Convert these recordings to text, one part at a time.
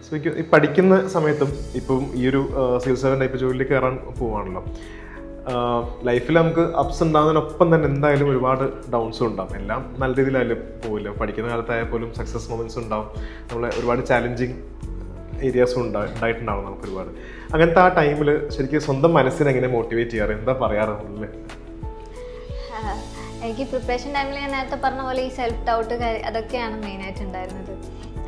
So എനിക്ക് ഈ പഠിക്കുന്ന സമയത്തും ഇപ്പം ഈ ഒരു സിവിൽ സർവൻ്റ് ടൈപ്പ് ജോലിയിൽ കയറാൻ പോവാണല്ലോ, ലൈഫിൽ നമുക്ക് അപ്സ് ഉണ്ടാകുന്നതിനൊപ്പം തന്നെ എന്തായാലും ഒരുപാട് ഡൗൺസും ഉണ്ടാവും. എല്ലാം നല്ല രീതിയിലായാലും പോവില്ല. പഠിക്കുന്ന കാലത്തായാൽ പോലും സക്സസ് മൊമെൻറ്റ്സ് ഉണ്ടാവും, നമ്മളെ ഒരുപാട് ചാലഞ്ചിങ് ഏരിയാസും ഉണ്ടായിട്ടുണ്ടാവും നമുക്ക് ഒരുപാട്. അങ്ങനത്തെ ആ ടൈമിൽ ശരിക്കും സ്വന്തം മനസ്സിനെ എങ്ങനെ മോട്ടിവേറ്റ് ചെയ്യാറ്, എന്താ പറയാറുള്ളത്? എനിക്ക് പ്രിപ്പറേഷൻ ടൈമിൽ ഞാൻ നേരത്തെ പറഞ്ഞ പോലെ ഈ സെൽഫ് ഡൗട്ട് അതൊക്കെയാണ് മെയിനായിട്ട് ഉണ്ടായിരുന്നത്.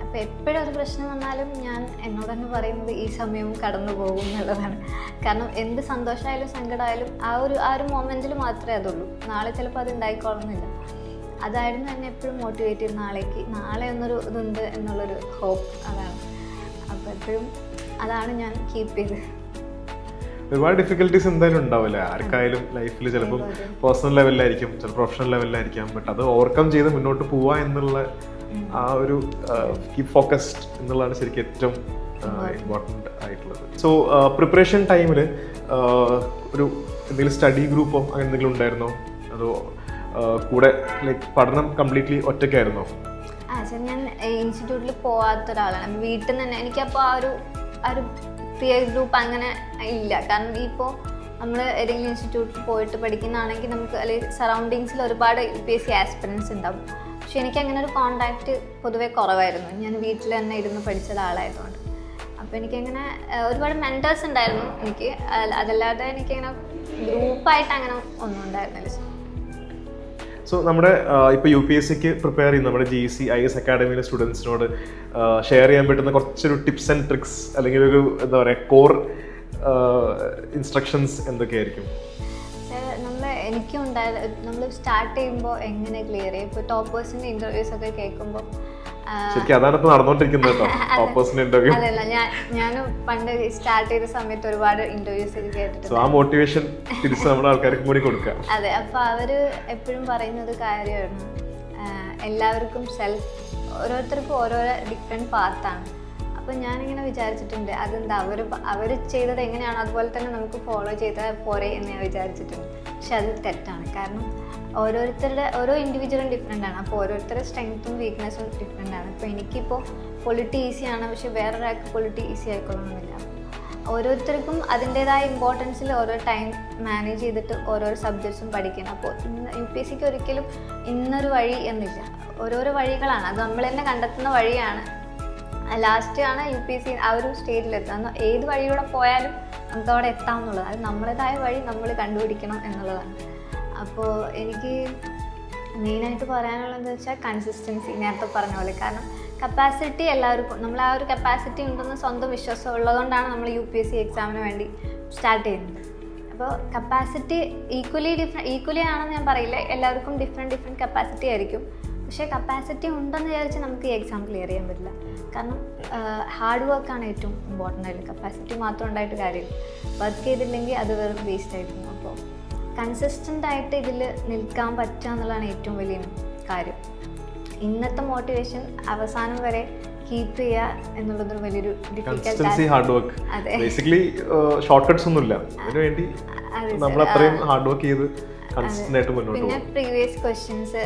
അപ്പോൾ എപ്പോഴും ഒരു പ്രശ്നം വന്നാലും ഞാൻ എന്നോട് തന്നെ പറയുന്നത് ഈ സമയവും കടന്നു പോകും എന്നുള്ളതാണ്. കാരണം എന്ത് സന്തോഷമായാലും സങ്കടമായാലും ആ ഒരു മൊമെൻറ്റിൽ മാത്രമേ അതുള്ളൂ. നാളെ ചിലപ്പോൾ അത് ഉണ്ടായിക്കോളുന്നില്ല. അതായിരുന്നു എന്നെ എപ്പോഴും മോട്ടിവേറ്റ് ചെയ്ത് നാളെ എന്നൊരു ഇതുണ്ട് എന്നുള്ളൊരു ഹോപ്പ്. അതാണ്. അപ്പോൾ എപ്പോഴും അതാണ് ഞാൻ കീപ്പ് ചെയ്തത്. ഒരുപാട് ഡിഫിക്കൽട്ടീസ് എന്തായാലും ഉണ്ടാവില്ല ആർക്കായാലും ലൈഫിൽ. ചിലപ്പം പേഴ്സണൽ ലെവലിലായിരിക്കും, ചിലപ്പോൾ പ്രൊഫഷണൽ ലെവലിലായിരിക്കാം. ബട്ട് അത് ഓവർകം ചെയ്ത് മുന്നോട്ട് പോവുക എന്നുള്ള ആ ഒരു കീപ് ഫോക്കസ്ഡ് എന്നുള്ളതാണ് ശരിക്കും ഏറ്റവും ഇമ്പോർട്ടൻ്റ് ആയിട്ടുള്ളത്. സോ പ്രിപ്പറേഷൻ ടൈമിൽ ഒരു എന്തെങ്കിലും സ്റ്റഡി ഗ്രൂപ്പോ അങ്ങനെ എന്തെങ്കിലും ഉണ്ടായിരുന്നോ, അതോ കൂടെ ലൈക്ക് പഠനം കംപ്ലീറ്റ്ലി ഒറ്റയ്ക്കായിരുന്നോ? ഞാൻ ഇൻസ്റ്റിറ്റ്യൂട്ടിൽ പോകാത്ത ഒരാളാണ്. വീട്ടിൽ നിന്ന് തന്നെ എനിക്കപ്പോൾ ആ ഒരു പിയർ ഗ്രൂപ്പ് അങ്ങനെ ഇല്ല. കാരണം ഇപ്പോൾ നമ്മൾ ഏതെങ്കിലും ഇൻസ്റ്റിറ്റ്യൂട്ടിൽ പോയിട്ട് പഠിക്കുന്നതാണെങ്കിൽ നമുക്ക് അല്ലെങ്കിൽ സറൗണ്ടിങ്സിൽ ഒരുപാട് UPSC ആസ്പിറൻസ് ഉണ്ടാവും. പക്ഷെ എനിക്കങ്ങനെ ഒരു കോണ്ടാക്റ്റ് പൊതുവെ കുറവായിരുന്നു. ഞാൻ വീട്ടിൽ തന്നെ ഇരുന്ന് പഠിച്ച ഒരാളായതുകൊണ്ട്. അപ്പോൾ എനിക്കങ്ങനെ ഒരുപാട് മെൻറ്റേഴ്സ് ഉണ്ടായിരുന്നു എനിക്ക്. അതല്ലാതെ എനിക്കങ്ങനെ ഗ്രൂപ്പായിട്ട് അങ്ങനെ ഒന്നും ഉണ്ടായിരുന്നില്ല. സോ നമ്മുടെ ഇപ്പോൾ UPSCക്ക് പ്രിപ്പയർ ചെയ്യുന്ന നമ്മുടെ GC IS അക്കാഡമിയിലെ സ്റ്റുഡൻസിനോട് ഷെയർ ചെയ്യാൻ പറ്റുന്ന കുറച്ചൊരു ടിപ്സ് ആൻഡ് ട്രിക്സ് അല്ലെങ്കിൽ ഒരു എന്താ പറയുക കോർ ഇൻസ്ട്രക്ഷൻസ് എന്തൊക്കെയായിരിക്കും? എനിക്കും നമ്മൾ സ്റ്റാർട്ട് ചെയ്യുമ്പോൾ എങ്ങനെ ക്ലിയർ ചെയ്യും? ഇപ്പോൾ ടോപ്പേഴ്സിൻ്റെ ഇൻ്റർവ്യൂസ് ഒക്കെ കേൾക്കുമ്പോൾ അതാണ് ഇപ്പോൾ നടന്നുകൊണ്ടിരിക്കുന്നത്. അതല്ല, ഞാൻ പണ്ട് സ്റ്റാർട്ട് ചെയ്ത സമയത്ത് ഒരുപാട് ഇന്റർവ്യൂസ് ഒക്കെ കേട്ടിട്ടുണ്ട്. ആ മോട്ടിവേഷൻ തിരിച്ച് നമ്മുടെ ആൾക്കാർക്ക് കൂടി കൊടുക്കാം. അതെ, അപ്പോൾ അവർ എപ്പോഴും പറയുന്നത് കാര്യമാണ്, എല്ലാവർക്കും ഓരോരുത്തർക്കും ഓരോരോ ഡിഫറെൻറ്റ് പാത്താണ്. അപ്പോൾ ഞാനിങ്ങനെ വിചാരിച്ചിട്ടുണ്ട്, അതെന്താ അവർ ചെയ്തത് എങ്ങനെയാണോ അതുപോലെ തന്നെ നമുക്ക് ഫോളോ ചെയ്താൽ പോരെ എന്ന് ഞാൻ വിചാരിച്ചിട്ടുണ്ട്. പക്ഷെ അത് തെറ്റാണ്. കാരണം ഓരോ ഇൻഡിവിജ്വലും ഡിഫറെൻ്റ് ആണ്. അപ്പോൾ ഓരോരുത്തരുടെ സ്ട്രെങ്ത്തും വീക്ക്നെസ്സും ഡിഫറെൻ്റ് ആണ്. ഇപ്പോൾ എനിക്കിപ്പോൾ പൊളിറ്റി ഈസിയാണ്, പക്ഷെ വേറൊരാൾക്ക് പൊളിറ്റി ഈസി ആയിക്കൊള്ളണമെന്നില്ല. ഓരോരുത്തർക്കും അതിൻ്റേതായ ഇമ്പോർട്ടൻസിൽ ഓരോ ടൈം മാനേജ് ചെയ്തിട്ട് ഓരോരോ സബ്ജക്ട്സും പഠിക്കണം. അപ്പോൾ UPSCക്ക് ഒരിക്കലും ഇന്നൊരു വഴി എന്നില്ല, ഓരോരോ വഴികളാണ്. അത് നമ്മൾ തന്നെ കണ്ടെത്തുന്ന വഴിയാണ്. ലാസ്റ്റ് ആണ് UPSC ആ ഒരു സ്റ്റേജിലെത്തുക. ഏത് വഴിയൂടെ പോയാലും നമുക്ക് അവിടെ എത്താമെന്നുള്ളത്. അത് നമ്മുടേതായ വഴി നമ്മൾ കണ്ടുപിടിക്കണം എന്നുള്ളതാണ്. അപ്പോൾ എനിക്ക് മെയിനായിട്ട് പറയാനുള്ളതെന്ന് വെച്ചാൽ കൺസിസ്റ്റൻസി, നേരത്തെ പറഞ്ഞ പോലെ. കാരണം കപ്പാസിറ്റി എല്ലാവർക്കും, നമ്മൾ ആ ഒരു കപ്പാസിറ്റി ഉണ്ടെന്ന് സ്വന്തം വിശ്വാസം ഉള്ളതുകൊണ്ടാണ് നമ്മൾ UPSC എക്സാമിന് വേണ്ടി സ്റ്റാർട്ട് ചെയ്യുന്നത്. അപ്പോൾ കപ്പാസിറ്റി ഈക്വലി ആണെന്ന് ഞാൻ പറയില്ല, എല്ലാവർക്കും ഡിഫറെൻറ്റ് കപ്പാസിറ്റി ആയിരിക്കും. പക്ഷേ കപ്പാസിറ്റി ഉണ്ടെന്ന് വിചാരിച്ച് നമുക്ക് ഈ എക്സാം ക്ലിയർ ചെയ്യാൻ പറ്റില്ല. കാരണം ഹാർഡ് വർക്കാണ് ഏറ്റവും ഇമ്പോർട്ടൻ്റ് ആയിട്ട്. കപ്പാസിറ്റി മാത്രം ഉണ്ടായിട്ട് കാര്യമില്ല. വർക്ക് ചെയ്തില്ലെങ്കിൽ അത് വെറും വേസ്റ്റ് ആയിരിക്കും. അപ്പോൾ കൺസിസ്റ്റൻ്റ് ആയിട്ട് ഇതിൽ നിൽക്കാൻ പറ്റുക എന്നുള്ളതാണ് ഏറ്റവും വലിയ കാര്യം. ഇന്നത്തെ മോട്ടിവേഷൻ അവസാനം വരെ കീപ്പ് ചെയ്യുക എന്നുള്ളതൊരു വലിയൊരു difficult hard work. Basically short cuts ഒന്നുമില്ല, അതിനുവേണ്ടി നമ്മൾ അത്രയും ഹാർഡ് വർക്ക് ചെയ്ത് പിന്നെ പ്രീവിയസ് ക്വസ്റ്റ്യൻസ്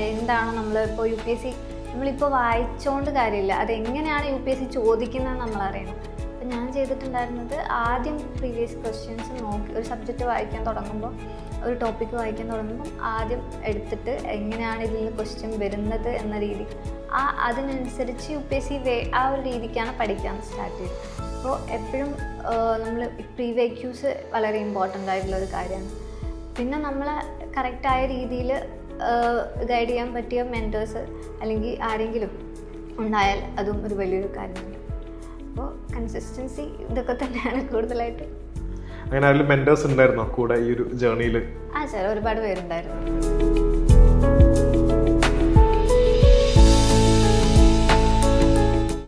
എന്താണോ നമ്മളിപ്പോൾ UPSC നമ്മളിപ്പോൾ വായിച്ചുകൊണ്ട് കാര്യമില്ല, അതെങ്ങനെയാണ് UPSC ചോദിക്കുന്നത് നമ്മൾ അറിയണം. അപ്പം ഞാൻ ചെയ്തിട്ടുണ്ടായിരുന്നത് ആദ്യം പ്രീവിയസ് ക്വസ്റ്റ്യൻസ് നോക്കി ഒരു സബ്ജക്റ്റ് വായിക്കാൻ തുടങ്ങുമ്പോൾ, ഒരു ടോപ്പിക്ക് വായിക്കാൻ തുടങ്ങുമ്പോൾ ആദ്യം എടുത്തിട്ട് എങ്ങനെയാണ് ഇതിൽ നിന്ന് ക്വസ്റ്റ്യൻ വരുന്നത് എന്ന രീതി അതിനനുസരിച്ച് UPSC ആ ഒരു രീതിക്കാണ് പഠിക്കാൻ സ്റ്റാർട്ട് ചെയ്തത്. അപ്പോൾ എപ്പോഴും നമ്മൾ പ്രീവിയസ് വളരെ ഇമ്പോർട്ടൻ്റ് ആയിട്ടുള്ളൊരു കാര്യമാണ്. പിന്നെ നമ്മളെ കറക്റ്റായ രീതിയിൽ ഗൈഡ് ചെയ്യാൻ പറ്റിയ മെൻറ്റേഴ്സ് അല്ലെങ്കിൽ ആരെങ്കിലും ഉണ്ടായാൽ അതും ഒരു വലിയൊരു കാര്യമാണ്. അപ്പോൾ കൺസിസ്റ്റൻസി ഇതൊക്കെ തന്നെയാണ് കൂടുതലായിട്ട്. അങ്ങനെ മെൻറ്റേഴ്സ് ഉണ്ടായിരുന്നോ കൂടെ ഈ ഒരു ജേർണിയിൽ? സാർ ഒരുപാട് പേരുണ്ടായിരുന്നു.